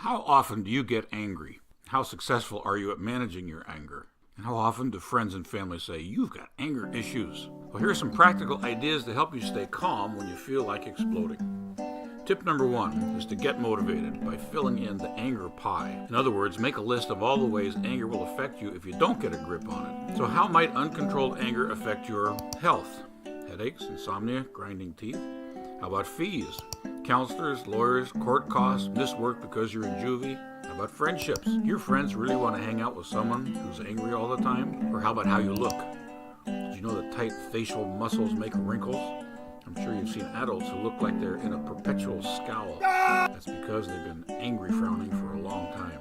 How often do you get angry? How successful are you at managing your anger? And how often do friends and family say, "You've got anger issues"? Well, here are some practical ideas to help you stay calm when you feel like exploding. Tip number 1 is to get motivated by filling in the anger pie. In other words, make a list of all the ways anger will affect you if you don't get a grip on it. So how might uncontrolled anger affect your health? Headaches, insomnia, grinding teeth? How about fees? Counselors, lawyers, court costs, missed work because you're in juvie? How about friendships? Do your friends really want to hang out with someone who's angry all the time? Or how about how you look? Did you know that tight facial muscles make wrinkles? I'm sure you've seen adults who look like they're in a perpetual scowl. That's because they've been angry frowning for a long time.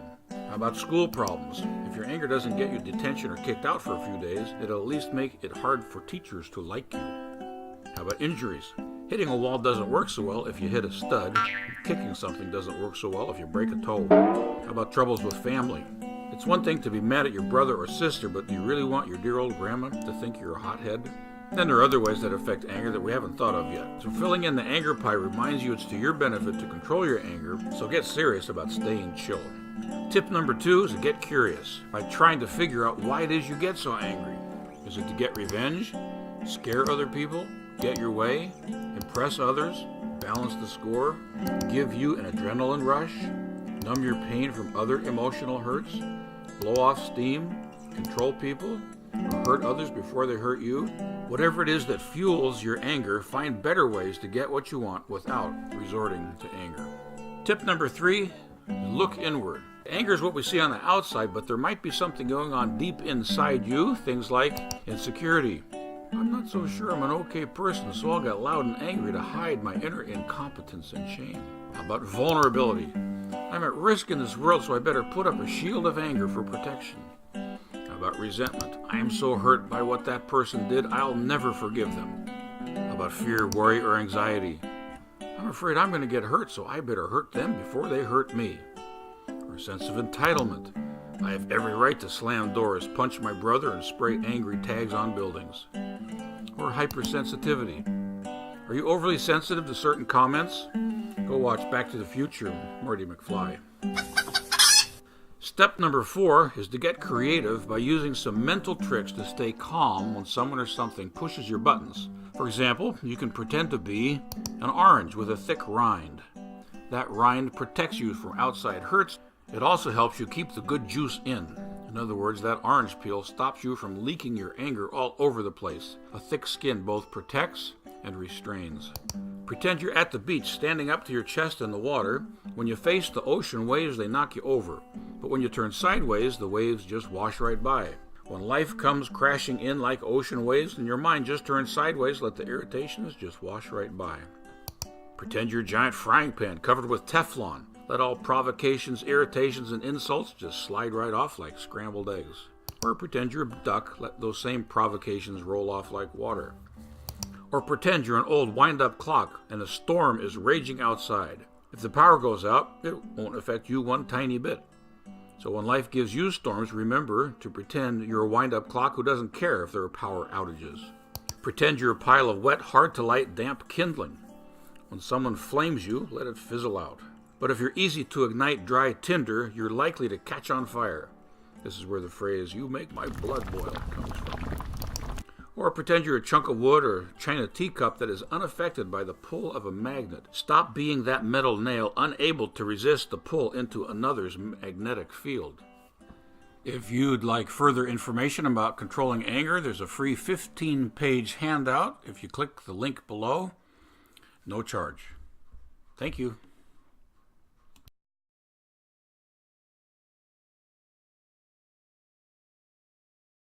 How about school problems? If your anger doesn't get you detention or kicked out for a few days, it'll at least make it hard for teachers to like you. How about injuries? Hitting a wall doesn't work so well if you hit a stud. Kicking something doesn't work so well if you break a toe. How about troubles with family? It's one thing to be mad at your brother or sister, but do you really want your dear old grandma to think you're a hothead? Then there are other ways that affect anger that we haven't thought of yet. So filling in the anger pie reminds you it's to your benefit to control your anger, so get serious about staying chill. Tip number 2 is to get curious by trying to figure out why it is you get so angry. Is it to get revenge? Scare other people? Get your way? Impress others? Balance the score? Give you an adrenaline rush? Numb your pain from other emotional hurts? Blow off steam? Control people? Or hurt others before they hurt you? Whatever it is that fuels your anger, find better ways to get what you want without resorting to anger. Tip number 3, look inward. Anger is what we see on the outside, but there might be something going on deep inside you, things like insecurity. I'm not so sure I'm an okay person, so I'll get loud and angry to hide my inner incompetence and shame. How about vulnerability? I'm at risk in this world, so I better put up a shield of anger for protection. How about resentment? I'm so hurt by what that person did, I'll never forgive them. How about fear, worry, or anxiety? I'm afraid I'm going to get hurt, so I better hurt them before they hurt me. Or a sense of entitlement. I have every right to slam doors, punch my brother, and spray angry tags on buildings. Or hypersensitivity. Are you overly sensitive to certain comments? Go watch Back to the Future, Marty McFly. Step number 4 is to get creative by using some mental tricks to stay calm when someone or something pushes your buttons. For example, you can pretend to be an orange with a thick rind. That rind protects you from outside hurts. It also helps you keep the good juice in. In other words, that orange peel stops you from leaking your anger all over the place. A thick skin both protects and restrains. Pretend you're at the beach, standing up to your chest in the water. When you face the ocean waves, they knock you over. But when you turn sideways, the waves just wash right by. When life comes crashing in like ocean waves, and your mind just turns sideways, let the irritations just wash right by. Pretend you're a giant frying pan covered with Teflon. Let all provocations, irritations, and insults just slide right off like scrambled eggs. Or pretend you're a duck, let those same provocations roll off like water. Or pretend you're an old wind-up clock and a storm is raging outside. If the power goes out, it won't affect you one tiny bit. So when life gives you storms, remember to pretend you're a wind-up clock who doesn't care if there are power outages. Pretend you're a pile of wet, hard-to-light, damp kindling. When someone flames you, let it fizzle out. But if you're easy to ignite dry tinder, you're likely to catch on fire. This is where the phrase, "you make my blood boil," comes from. Or pretend you're a chunk of wood or china teacup that is unaffected by the pull of a magnet. Stop being that metal nail unable to resist the pull into another's magnetic field. If you'd like further information about controlling anger, there's a free 15-page handout. If you click the link below, no charge. Thank you.